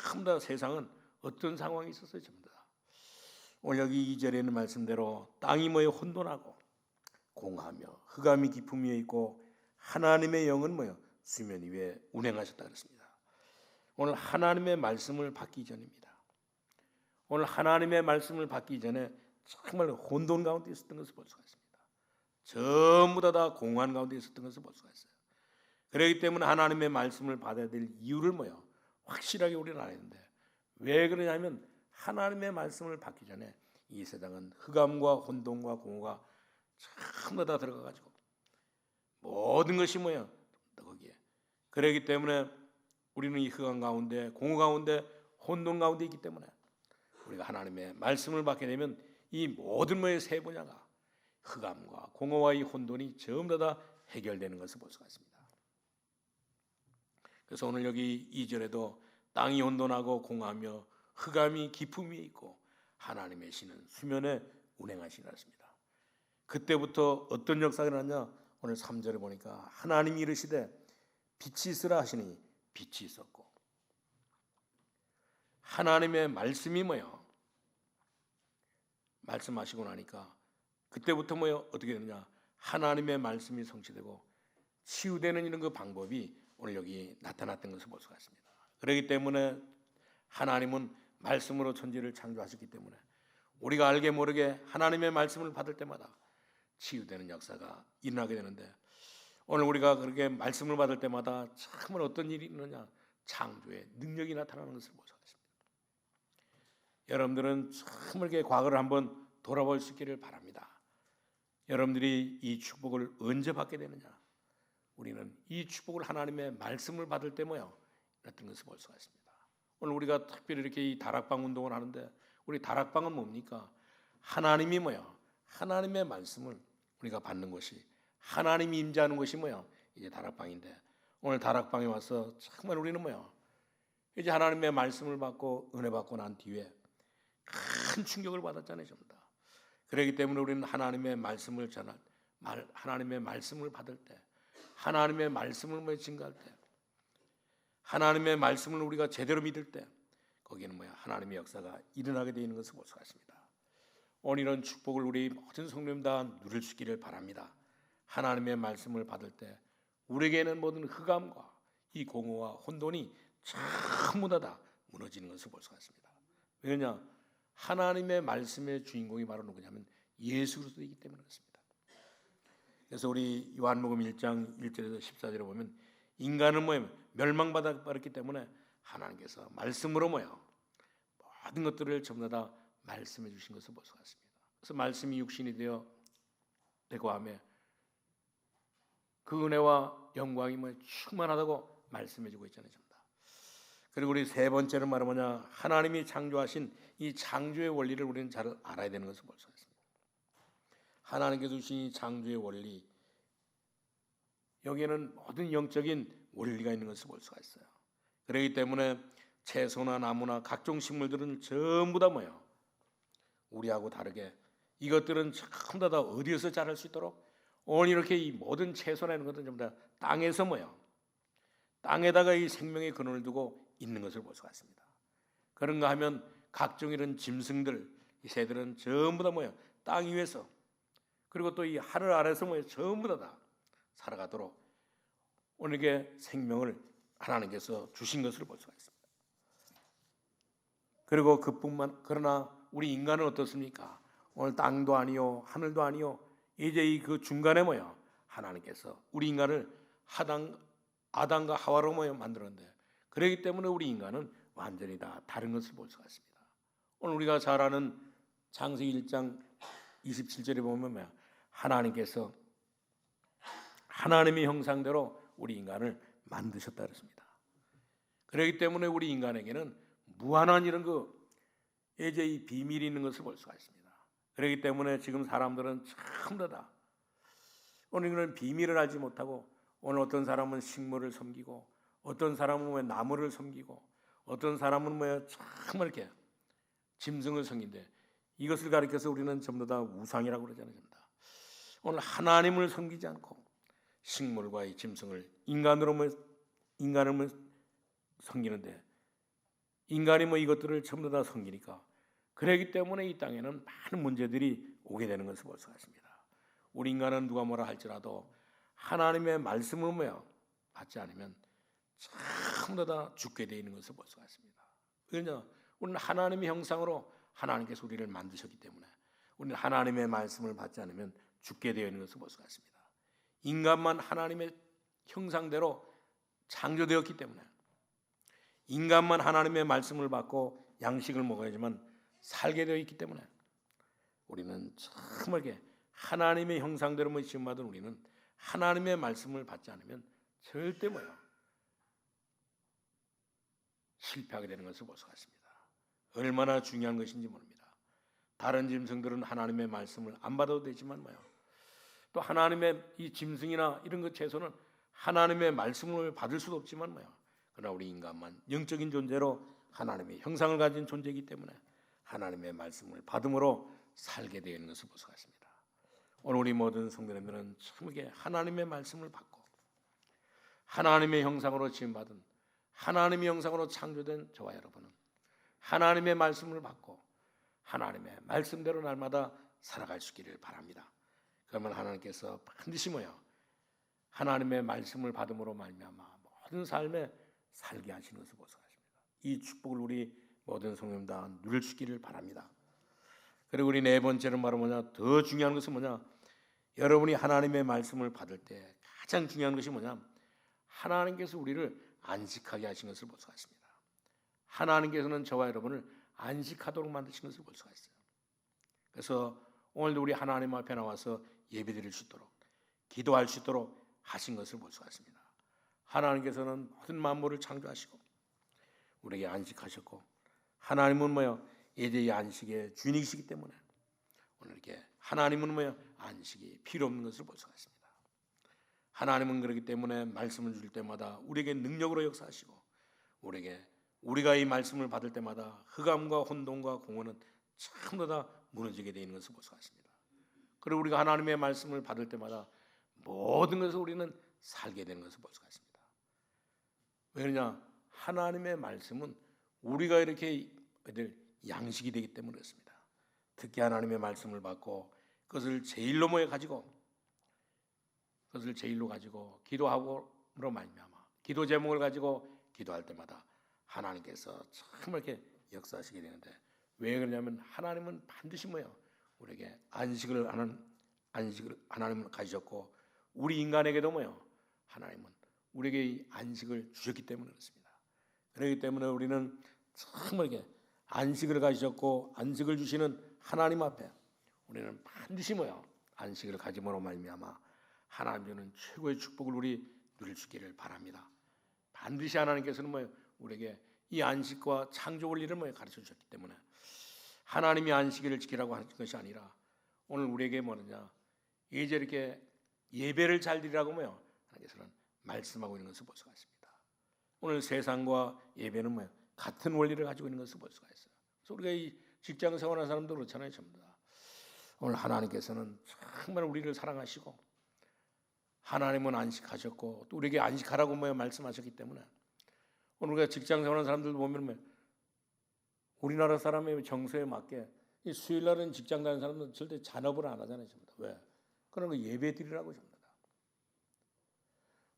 전부 다 세상은 어떤 상황이 있었어요? 전부 다. 오늘 여기 2절에 있는 말씀대로 땅이 혼돈하고 공하며 흑암이 깊음 위에 있고 하나님의 영은 수면 위에 운행하셨다 그랬습니다. 오늘 하나님의 말씀을 받기 전입니다. 오늘 하나님의 말씀을 받기 전에 정말 혼돈 가운데 있었던 것을 볼 수가 있습니다. 전부 다 공허한 가운데 있었던 것을 볼 수가 있어요. 그렇기 때문에 하나님의 말씀을 받아야 될 이유를 확실하게 우리는 알아야 되는데 왜 그러냐면 하나님의 말씀을 받기 전에 이 세상은 흑암과 혼돈과 공허가 전부 다 들어가가지고 모든 것이 거기에 그렇기 때문에 우리는 이 흑암 가운데 공허 가운데 혼돈 가운데 있기 때문에 우리가 하나님의 말씀을 받게 되면 이 모든 세 분야가 흑암과 공허와 이 혼돈이 전부 다 해결되는 것을 볼 수가 있습니다. 그래서 오늘 여기 2절에도 땅이 혼돈하고 공허하며 흑암이 깊음 위에 있고 하나님의 신은 수면에 운행하시라 했습니다. 그때부터 어떤 역사가 일어났냐? 오늘 3절에 보니까 하나님이 이르시되 빛이 있으라 하시니 빛이 있었고, 하나님의 말씀이 뭐요? 말씀하시고 나니까 그때부터 뭐요? 어떻게 되느냐? 하나님의 말씀이 성취되고 치유되는 이런 그 방법이 오늘 여기 나타났던 것을 볼 수가 있습니다. 그렇기 때문에 하나님은 말씀으로 천지를 창조하셨기 때문에 우리가 알게 모르게 하나님의 말씀을 받을 때마다 치유되는 역사가 일어나게 되는데, 오늘 우리가 그렇게 말씀을 받을 때마다 정말 어떤 일이 있느냐? 창조의 능력이 나타나는 것을 볼 수가 있습니다. 여러분들은 정말 이렇게 과거를 한번 돌아볼 수 있기를 바랍니다. 여러분들이 이 축복을 언제 받게 되느냐? 우리는 이 축복을 하나님의 말씀을 받을 때 뭐요? 이랬던 것을 볼 수가 있습니다. 오늘 우리가 특별히 이렇게 이 다락방 운동을 하는데, 우리 다락방은 뭡니까? 하나님이 뭐요? 하나님의 말씀을 우리가 받는 것이, 하나님이 임재하는 것이 뭐요? 이제 다락방인데, 오늘 다락방에 와서 정말 우리는 뭐요? 이제 하나님의 말씀을 받고 은혜 받고 난 뒤에 큰 충격을 받았잖아요, 전부 다. 그렇기 때문에 우리는 하나님의 말씀을 하나님의 말씀을 받을 때, 하나님의 말씀을 증거할 때, 하나님의 말씀을 우리가 제대로 믿을 때, 거기는 뭐야? 하나님의 역사가 일어나게 되어 있는 것을 볼 수가 있습니다. 오늘 이런 축복을 우리 모든 성도님 다 누릴 수 있기를 바랍니다. 하나님의 말씀을 받을 때 우리에게는 모든 흑암과 이 공허와 혼돈이 전부 다 무너지는 것을 볼 수가 있습니다. 왜냐? 하나님의 말씀의 주인공이 바로 누구냐면 예수 그리스도이기 때문에 그렇습니다. 그래서 우리 요한복음 1장 1절에서 14절에 보면 인간은 뭐예요? 멸망받아 버렸기 때문에 하나님께서 말씀으로 뭐예요? 모든 것들을 전부 다 말씀해 주신 것을 볼 수가 있습니다. 그래서 말씀이 육신이 되고 하며 그 은혜와 영광이 뭐 충만하다고 말씀해 주고 있잖아요, 전부 다. 그리고 우리 세 번째는 뭐냐? 하나님이 창조하신 이 창조의 원리를 우리는 잘 알아야 되는 것을 볼 수가 있습니다. 하나님께서 주신 이 창조의 원리, 여기에는 모든 영적인 원리가 있는 것을 볼 수가 있어요. 그렇기 때문에 채소나 나무나 각종 식물들은 전부 다 뭐예요? 우리하고 다르게 이것들은 전부 다 어디에서 자랄 수 있도록, 오늘 이렇게 이 모든 채소나 이런 것들은 전부 다 땅에서 뭐예요? 땅에다가 이 생명의 근원을 두고 있는 것을 볼 수가 있습니다. 그런가 하면 각종 이런 짐승들, 이 새들은 전부 다 뭐예요? 땅 위에서, 그리고 또 이 하늘 아래서 뭐예요? 전부 다 살아가도록 오늘 이게 생명을 하나님께서 주신 것을 볼 수가 있습니다. 그리고 그러나 우리 인간은 어떻습니까? 오늘 땅도 아니요 하늘도 아니요, 이제 이 그 중간에 뭐야? 하나님께서 우리 인간을 아담과 하와로 뭐야 만들었는데, 그렇기 때문에 우리 인간은 완전히 다 다른 것을 볼 수가 있습니다. 오늘 우리가 잘 아는 창세기 1장 27절에 보면 뭐야? 하나님께서 하나님의 형상대로 우리 인간을 만드셨다 그랬습니다. 그렇기 때문에 우리 인간에게는 무한한 이런 이제 이 비밀이 있는 것을 볼 수가 있습니다. 그렇기 때문에 지금 사람들은 전부 다 오늘 이런 비밀을 알지 못하고, 오늘 어떤 사람은 식물을 섬기고, 어떤 사람은 왜 나무를 섬기고, 어떤 사람은 왜 정말 이렇게 짐승을 섬긴데, 이것을 가리켜서 우리는 전부 다 우상이라고 그러잖아요. 전부 다. 오늘 하나님을 섬기지 않고 식물과 이 짐승을 인간을 섬기는데, 인간이 이것들을 전부 다 섬기니까, 그렇기 때문에 이 땅에는 많은 문제들이 오게 되는 것을 볼 수가 있습니다. 우리 인간은 누가 뭐라 할지라도 하나님의 말씀을 받지 않으면 전부 다 죽게 되어 있는 것을 볼 수가 있습니다. 왜냐? 우리는 하나님의 형상으로 하나님께서 우리를 만드셨기 때문에 우리는 하나님의 말씀을 받지 않으면 죽게 되어 있는 것을 볼 수가 있습니다. 인간만 하나님의 형상대로 창조되었기 때문에, 인간만 하나님의 말씀을 받고 양식을 먹어야지만 살게 되어 있기 때문에, 우리는 정말 하나님의 형상대로 지음받은 우리는 하나님의 말씀을 받지 않으면 절대 실패하게 되는 것을 볼 수가 있습니다. 얼마나 중요한 것인지 모릅니다. 다른 짐승들은 하나님의 말씀을 안 받아도 되지만 또 하나님의 이 짐승이나 이런 것 채소는 하나님의 말씀을 받을 수도 없지만 그러나 우리 인간만 영적인 존재로 하나님의 형상을 가진 존재이기 때문에 하나님의 말씀을 받음으로 살게 되는 것을 볼 수가 있습니다. 오늘 우리 모든 성도님들은 참게 하나님의 말씀을 받고 하나님의 형상으로 지음받은 하나님의 형상으로 창조된 저와 여러분은 하나님의 말씀을 받고 하나님의 말씀대로 날마다 살아갈 수 있기를 바랍니다. 그러면 하나님께서 반드시 하나님의 말씀을 받음으로 말미암아 모든 삶에 살게 하시는 것을 볼 수가 있습니다. 이 축복을 우리 모든 성도님 다 누릴 수 있기를 바랍니다. 그리고 우리 네 번째는 바로 더 중요한 것은 여러분이 하나님의 말씀을 받을 때 가장 중요한 것이 하나님께서 우리를 안식하게 하신 것을 볼 수가 있습니다. 하나님께서는 저와 여러분을 안식하도록 만드신 것을 볼 수가 있어요. 그래서 오늘도 우리 하나님 앞에 나와서 예배드릴 수 있도록 기도할 수 있도록 하신 것을 볼 수가 있습니다. 하나님께서는 모든 만물을 창조하시고 우리에게 안식하셨고 하나님은 이제 이 안식의 주인이시기 때문에 오늘 이렇게 하나님은 안식이 필요 없는 것을 볼 수가 있습니다. 하나님은 그렇기 때문에 말씀을 줄 때마다 우리에게 능력으로 역사하시고 우리가 이 말씀을 받을 때마다 흑암과 혼돈과 공허는 전부 다 무너지게 되는 것을 볼 수가 있습니다. 그리고 우리가 하나님의 말씀을 받을 때마다 모든 것을 우리는 살게 되는 것을 볼 수가 있습니다. 왜냐? 하나님의 말씀은 우리가 이렇게 양식이 되기 때문에 그렇습니다. 특히 하나님의 말씀을 받고 그것을 제일로 가지고 기도하고로 말미암아 기도 제목을 가지고 기도할 때마다 하나님께서 정말 이렇게 역사하시게 되는데 왜 그러냐면 하나님은 반드시 우리에게 안식을 하나님은 가지셨고 우리 인간에게도 하나님은 우리에게 이 안식을 주셨기 때문에 그렇습니다. 그렇기 때문에 우리는 정말 이렇게 안식을 가지셨고 안식을 주시는 하나님 앞에 우리는 반드시 안식을 가짐으로 말미암아 하나님 주는 최고의 축복을 우리 누릴 수 있기를 바랍니다. 반드시 하나님께서는 우리에게 이 안식과 창조 원리를 가르쳐 주셨기 때문에 하나님이 안식일을 지키라고 하는 것이 아니라 오늘 우리에게 이제 이렇게 예배를 잘 드리라고 하나님께서는 말씀하고 있는 것을 볼 수가 있습니다. 오늘 세상과 예배는 같은 원리를 가지고 있는 것을 볼 수가 있어요. 그래서 우리가 이 직장 생활하는 사람도 그렇잖아요. 전부 다. 오늘 하나님께서는 정말 우리를 사랑하시고 하나님은 안식하셨고 또 우리에게 안식하라고 말씀하셨기 때문에 오늘 우리가 직장 생활하는 사람들도 보면 우리나라 사람의 정서에 맞게 이 수요일날은 직장 다니는 사람들은 절대 잔업을 안 하잖아요. 전부 다. 왜? 그런 거 예배 드리라고 전부 다.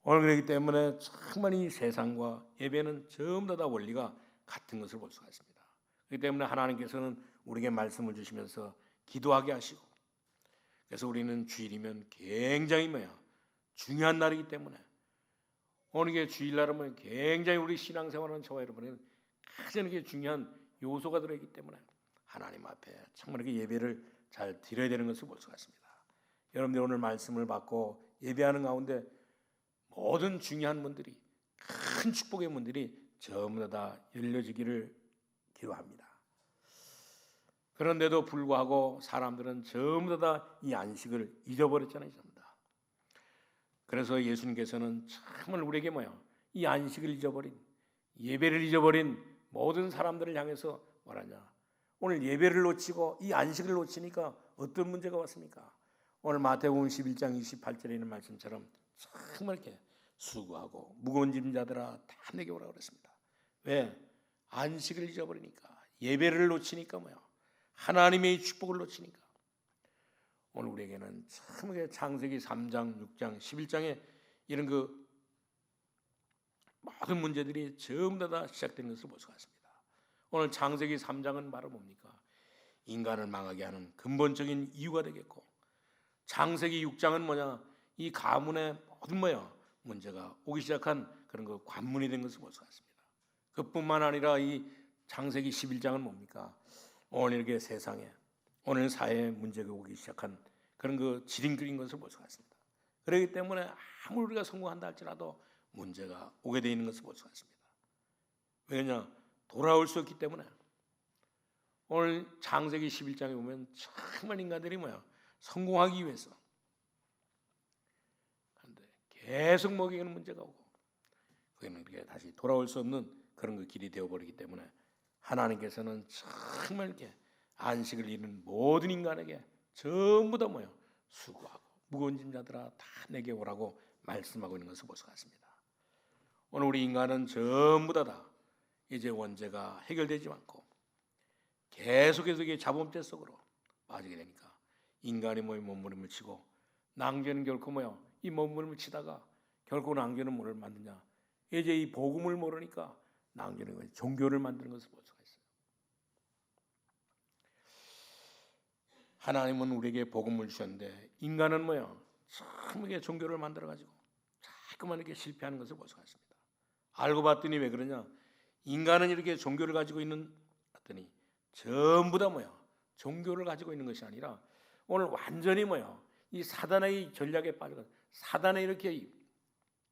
오늘 그렇기 때문에 정말 이 세상과 예배는 전부 다 원리가 같은 것을 볼 수가 있습니다. 그렇기 때문에 하나님께서는 우리에게 말씀을 주시면서 기도하게 하시고 그래서 우리는 주일이면 굉장히 중요한 날이기 때문에 오늘 게 주일날은 굉장히 우리 신앙생활하는 저와 여러분은 가장 이렇게 중요한 요소가 들어있기 때문에 하나님 앞에 정말 이렇게 예배를 잘 드려야 되는 것을 볼 수가 있습니다. 여러분들 오늘 말씀을 받고 예배하는 가운데 모든 중요한 문들이 큰 축복의 문들이 전부 다 열려지기를 기도합니다. 그런데도 불구하고 사람들은 전부 다 이 안식을 잊어버렸잖아요. 전부 다. 그래서 예수님께서는 정말 우리에게 이 안식을 잊어버린 예배를 잊어버린 모든 사람들을 향해서 뭐라냐? 오늘 예배를 놓치고 이 안식을 놓치니까 어떤 문제가 왔습니까? 오늘 마태복음 11장 28절에 있는 말씀처럼 정말 이렇게 수고하고 무거운 짐자들아 다 내게 오라 그랬습니다. 왜? 안식을 잊어버리니까 예배를 놓치니까 하나님의 축복을 놓치니까 오늘 우리에게는 참 창세기 3장, 6장, 11장에 이런 모든 문제들이 전부 다 시작되는 것을 볼 수가 있습니다. 오늘 창세기 3장은 바로 뭡니까? 인간을 망하게 하는 근본적인 이유가 되겠고 창세기 6장은 이 가문의 모든 문제가 오기 시작한 그런 관문이 된 것을 볼 수가 있습니다. 그뿐만 아니라 이 창세기 11장은 뭡니까? 오늘 이렇게 세상에 오늘 사회에 문제가 오기 시작한 그런 지름길인 것을 볼 수가 있습니다. 그렇기 때문에 아무리 우리가 성공한다 할지라도 문제가 오게 되어 있는 것을 볼 수가 있습니다. 왜냐? 돌아올 수 없기 때문에 오늘 창세기 11장에 보면 정말 인간들이 성공하기 위해서 계속 먹이는 문제가 오고 그는 이렇게 다시 돌아올 수 없는 그런 그 길이 되어버리기 때문에 하나님께서는 정말 이렇게 안식을 잃은 모든 인간에게 전부 다 뭐요? 수고하고 무거운 짐 자들아 다 내게 오라고 말씀하고 있는 것을 볼 수가 있습니다. 오늘 우리 인간은 전부 다 이제 원죄가 해결되지 않고 계속해서 이게 자범죄 속으로 빠지게 되니까 인간이 뭐에 몸부림을 치고 낭죄는 결코 뭐요? 이 몸부림을 치다가 결코 낭죄는 뭐를 만드냐? 이제 이 복음을 모르니까 낭죄는 종교를 만드는 것을 볼 수가 있어요. 하나님은 우리에게 복음을 주셨는데 인간은 뭐요? 참게 종교를 만들어 가지고 자꾸만 이렇게 실패하는 것을 볼 수가 있습니다. 알고 봤더니 왜 그러냐? 인간은 이렇게 종교를 가지고 있는 봤더니 전부 다 뭐야? 종교를 가지고 있는 것이 아니라 오늘 완전히 뭐야? 이 사단의 전략에 빠져서 사단에 이렇게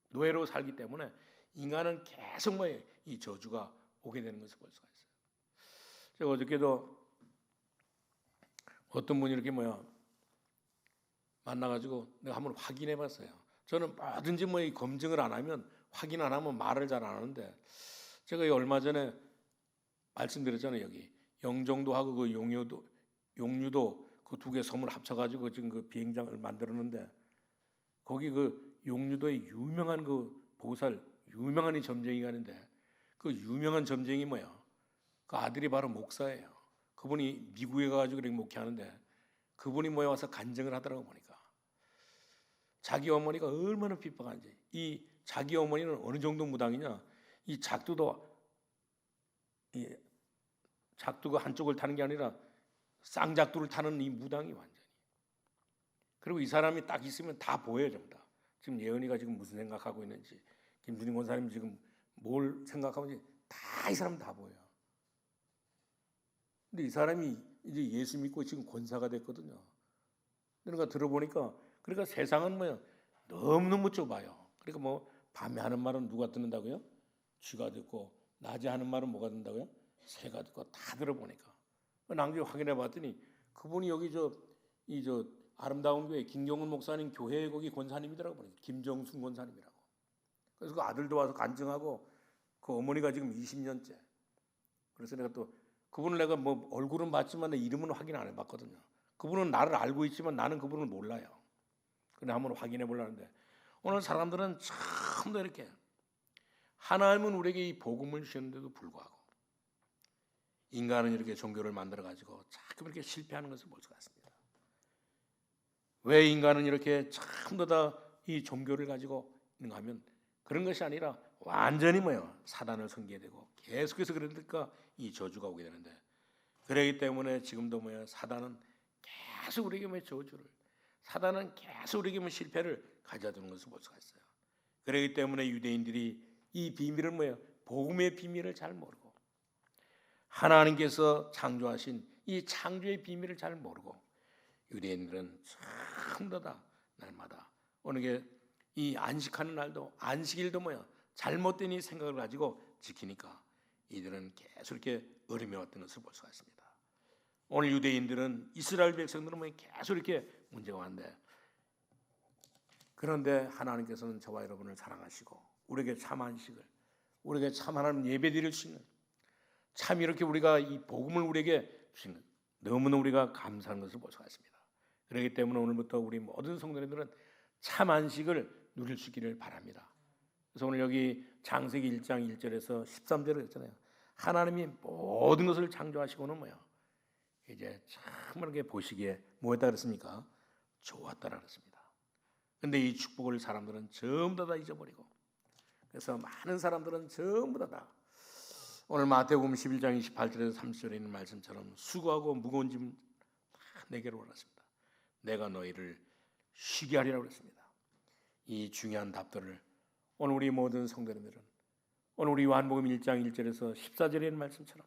노예로 살기 때문에 인간은 계속 뭐야? 이 저주가 오게 되는 것을 볼 수가 있어요. 제가 어저께도 어떤 분이 이렇게 뭐야? 만나가지고 내가 한번 확인해봤어요. 저는 뭐든지 뭐 검증을 안 하면 확인 안 하면 말을 잘 안 하는데 제가 얼마 전에 말씀드렸잖아요. 여기 영종도하고 그 용류도 그 두 개 섬을 합쳐가지고 지금 그 비행장을 만들었는데 거기 그 용류도의 유명한 그 보살 유명한 이 점쟁이가 있는데 그 유명한 점쟁이 뭐야? 그 아들이 바로 목사예요. 그분이 미국에 가가지고 이렇게 목회하는데 그분이 모여 와서 간증을 하더라고 보니까 자기 어머니가 얼마나 핍박한지. 이 자기 어머니는 어느 정도 무당이냐? 이 작두가 한쪽을 타는 게 아니라 쌍작두를 타는 이 무당이 완전히. 그리고 이 사람이 딱 있으면 다 보여요, 전부 다. 지금 예언이가 지금 무슨 생각하고 있는지, 김준희 권사님 지금 뭘 생각하고 있는지 다 이 사람 다 보여요. 근데 이 사람이 이제 예수 믿고 지금 권사가 됐거든요. 그러니까 들어보니까 그러니까 세상은 뭐야 너무너무 좁아요. 그러니까 뭐 밤에 하는 말은 누가 듣는다고요? 쥐가 듣고 낮에 하는 말은 뭐가 듣는다고요? 새가 듣고 다 들어보니까 나중에 확인해봤더니 그분이 여기 저 아름다운 교회 김경훈 목사님 교회 거기 권사님이더라고 보니까 김정순 권사님이라고. 그래서 그 아들도 와서 간증하고 그 어머니가 지금 20년째. 그래서 내가 또 그분을 내가 뭐 얼굴은 봤지만 내 이름은 확인 안 해봤거든요. 그분은 나를 알고 있지만 나는 그분을 몰라요. 근데 한번 확인해 보려는데 오늘 사람들은 참 더 이렇게 하나님은 우리에게 이 복음을 주셨는데도 불구하고 인간은 이렇게 종교를 만들어 가지고 자꾸 이렇게 실패하는 것을 볼 수가 있습니다. 왜 인간은 이렇게 참 더 이 종교를 가지고 있는가 하면 그런 것이 아니라 완전히 뭐예요? 사단을 섬기게 되고 계속해서 그러니까 이 저주가 오게 되는데 그러기 때문에 지금도 뭐예요? 사단은 계속 우리에게 뭐 저주를 사단은 계속 우리에게 뭐 실패를 가져다주는 것을 볼 수가 있어요. 그렇기 때문에 유대인들이 이 비밀을 뭐예요? 복음의 비밀을 잘 모르고 하나님께서 창조하신 이 창조의 비밀을 잘 모르고 유대인들은 전부 다 날마다 어느 게 이 안식하는 날도 안식일도 뭐야 잘못된 이 생각을 가지고 지키니까 이들은 계속 이렇게 어림해 왔던 것을 볼 수가 있습니다. 오늘 유대인들은 이스라엘 백성들은 뭐 계속 이렇게 문제가 왔는데 그런데 하나님께서는 저와 여러분을 사랑하시고 우리에게 참 안식을 우리에게 참 하나님 예배드릴 수 있는 참 이렇게 우리가 이 복음을 우리에게 주시는 너무나 우리가 감사한 것을 볼 수가 있습니다. 그렇기 때문에 오늘부터 우리 모든 성도님들은 참 안식을 누릴 수 있기를 바랍니다. 그래서 오늘 여기 창세기 1장 1절에서 13절을 했잖아요. 하나님이 모든 것을 창조하시고는 뭐야? 이제 참 이렇게 보시기에 뭐였다 그랬습니까? 좋았다라 그랬습니다. 근데 이 축복을 사람들은 전부 다 잊어버리고 그래서 많은 사람들은 전부 다 오늘 마태복음 11장 28절에서 30절에 있는 말씀처럼 수고하고 무거운 짐 다 내게로 오랐습니다. 내가 너희를 쉬게 하리라고 그랬습니다. 이 중요한 답들을 오늘 우리 모든 성도님들은 오늘 우리 요한복음 1장 1절에서 14절에 있는 말씀처럼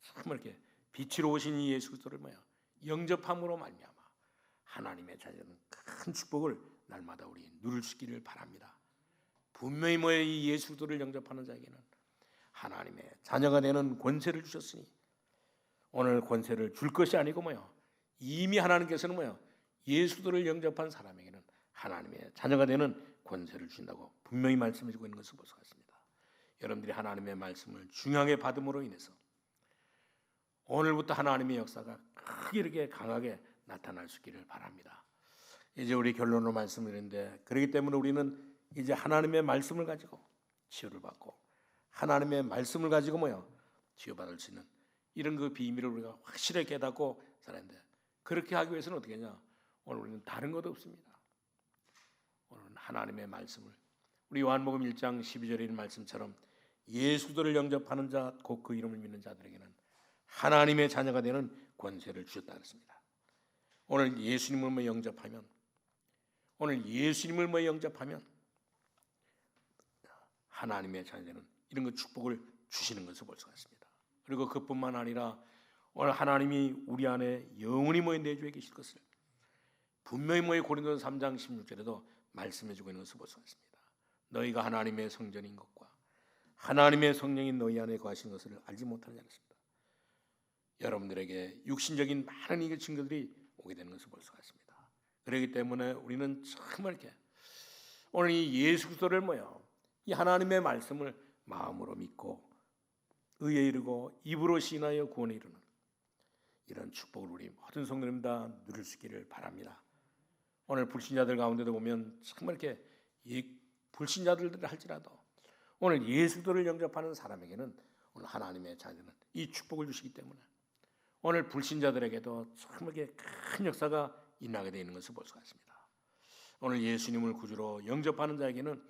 참 이렇게 빛으로 오신 이 예수 그리스도를 뭐야 영접함으로 말미암아 하나님의 자녀는 큰 축복을 날마다 우리 누릴 수 있기를 바랍니다. 분명히 뭐야 이 예수 그리스도를 영접하는 자에게는 하나님의 자녀가 되는 권세를 주셨으니 오늘 권세를 줄 것이 아니고 뭐야 이미 하나님께서는 뭐야 예수 그리스도를 영접한 사람에게는 하나님의 자녀가 되는 권세를 주신다고 분명히 말씀해주고 있는 것을 볼 수가 있습니다. 여러분들이 하나님의 말씀을 중요하게 받음으로 인해서 오늘부터 하나님의 역사가 크게 이렇게 강하게 나타날 수 있기를 바랍니다. 이제 우리 결론으로 말씀드리는데, 그렇기 때문에 우리는 이제 하나님의 말씀을 가지고 치유를 받고 하나님의 말씀을 가지고 치유받을 수 있는 이런 그 비밀을 우리가 확실하게 깨닫고 살아야 하는데, 그렇게 하기 위해서는 어떻게 하냐? 오늘 우리는 다른 것도 없습니다. 오늘은 하나님의 말씀을, 우리 요한복음 1장 12절에 있는 말씀처럼 예수들을 영접하는 자, 곧 그 이름을 믿는 자들에게는 하나님의 자녀가 되는 권세를 주셨다 그랬습니다. 오늘 예수님을 영접하면, 하나님의 자녀는 이런 그 축복을 주시는 것을 볼 수가 있습니다. 그리고 그뿐만 아니라 오늘 하나님이 우리 안에 영원히 내주에 계실 것을 분명히 고린도서 3장 16절에도 말씀해주고 있는 것을 볼 수가 있습니다. 너희가 하나님의 성전인 것과 하나님의 성령인 너희 안에 거하신 것을 알지 못하지 않습니다. 여러분들에게 육신적인 많은 이 증거들이 오게 되는 것을 볼 수가 있습니다. 그렇기 때문에 우리는 정말 이렇게 오늘 이 예수 그리스도를 이 하나님의 말씀을 마음으로 믿고 의에 이르고 입으로 시인하여 구원에 이르는 이런 축복을 우리 모든 성도님 다 누릴 수 있기를 바랍니다. 오늘 불신자들 가운데도 보면 정말 이렇게 불신자들 할지라도 오늘 예수도를 영접하는 사람에게는 오늘 하나님의 자녀는 이 축복을 주시기 때문에 오늘 불신자들에게도 정말 이렇게 큰 역사가 일어나게 되어 있는 것을 볼 수가 있습니다. 오늘 예수님을 구주로 영접하는 자에게는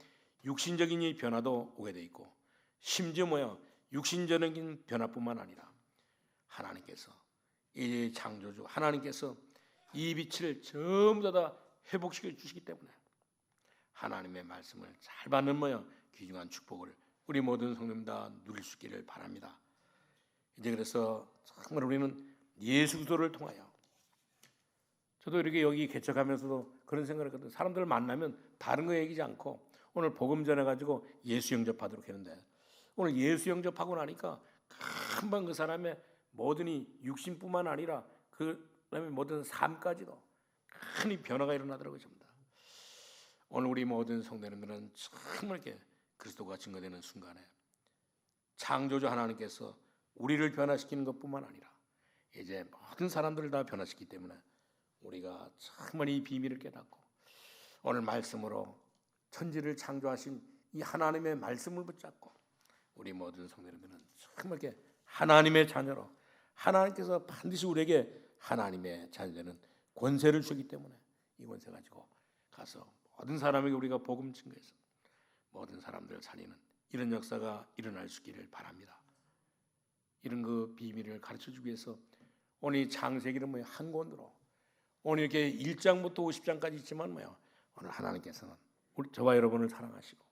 육신적인 이 변화도 오게 되어 있고, 심지어 육신적인 변화뿐만 아니라 하나님께서, 이 창조주 하나님께서 이 빛을 전부 다 회복시켜 주시기 때문에 하나님의 말씀을 잘 받는 귀중한 축복을 우리 모든 성도님 다 누릴 수 있기를 바랍니다. 이제 그래서 정말 우리는 예수 그리스도를 통하여, 저도 이렇게 여기 개척하면서도 그런 생각을 했거든요. 사람들을 만나면 다른 거 얘기지 않고 오늘 복음 전해가지고 예수 영접하도록 했는데, 오늘 예수 영접하고 나니까 금방 그 사람의 모든 이 육신뿐만 아니라 그 다음에 모든 삶까지도 큰 변화가 일어나더라고요. 전부 다. 오늘 우리 모든 성도님들은 정말 이렇게 그리스도가 증거되는 순간에 창조주 하나님께서 우리를 변화시키는 것뿐만 아니라 이제 모든 사람들을 다 변화시키기 때문에 우리가 정말 이 비밀을 깨닫고 오늘 말씀으로 천지를 창조하신 이 하나님의 말씀을 붙잡고 우리 모든 성도님들은 정말 이렇게 하나님의 자녀로, 하나님께서 반드시 우리에게 하나님의 자녀되는 권세를 주기 때문에 이 권세 가지고 가서 모든 사람에게 우리가 복음 증거해서 모든 사람들을 살리는 이런 역사가 일어날 수 있기를 바랍니다. 이런 그 비밀을 가르쳐주기 위해서 오늘 이 창세기는 한 권으로 오늘 이렇게 1장부터 50장까지 있지만 오늘 하나님께서는 저와 여러분을 사랑하시고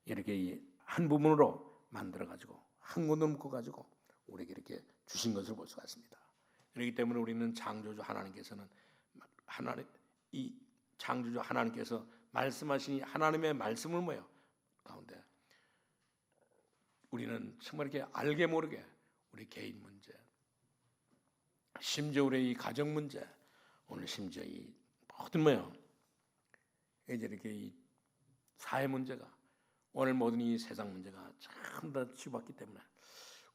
이렇게 한 부분으로 만들어 가지고 한 권으로 묶어 가지고 우리에게 이렇게 주신 것을 볼 수가 있습니다. 그렇기 때문에 우리는 창조주 하나님께서는 이 창조주 하나님께서 말씀하신 하나님의 말씀을 가운데 우리는 정말 이렇게 알게 모르게 우리 개인 문제, 심지어 우리 이 가정 문제, 오늘 심지어 이 모든 이제 이렇게 이 사회 문제가 오늘 모든 이 세상 문제가 참 다 치유받기 때문에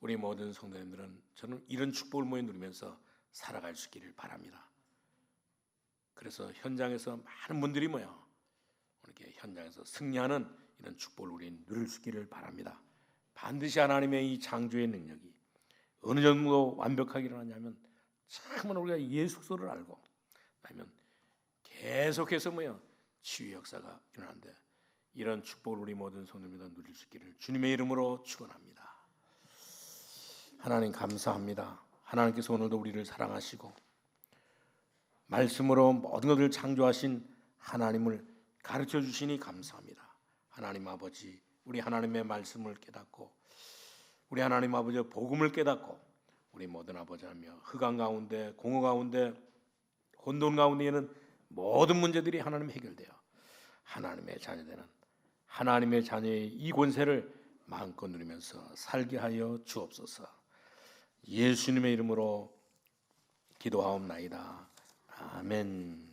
우리 모든 성도님들은 저는 이런 축복을 누리면서 살아갈 수 있기를 바랍니다. 그래서 현장에서 많은 분들이 이렇게 현장에서 승리하는 이런 축복을 우리 누릴 수 있기를 바랍니다. 반드시 하나님의 이 창조의 능력이 어느 정도 완벽하게 일어나냐면 정말 우리가 예수 그리스도를 알고 그러면 계속해서 치유의 역사가 일어나는데 이런 축복을 우리 모든 성도님들 누릴 수 있기를 주님의 이름으로 축원합니다. 하나님 감사합니다. 하나님께서 오늘도 우리를 사랑하시고 말씀으로 모든 것을 창조하신 하나님을 가르쳐 주시니 감사합니다. 하나님 아버지, 우리 하나님의 말씀을 깨닫고 우리 하나님 아버지의 복음을 깨닫고 우리 모든 아버지하며 흑암 가운데 공허 가운데 혼돈 가운데에는 모든 문제들이 하나님 해결되어 하나님의 자녀되는 하나님의 자녀의 이 권세를 마음껏 누리면서 살게 하여 주옵소서. 예수님의 이름으로 기도하옵나이다. 아멘.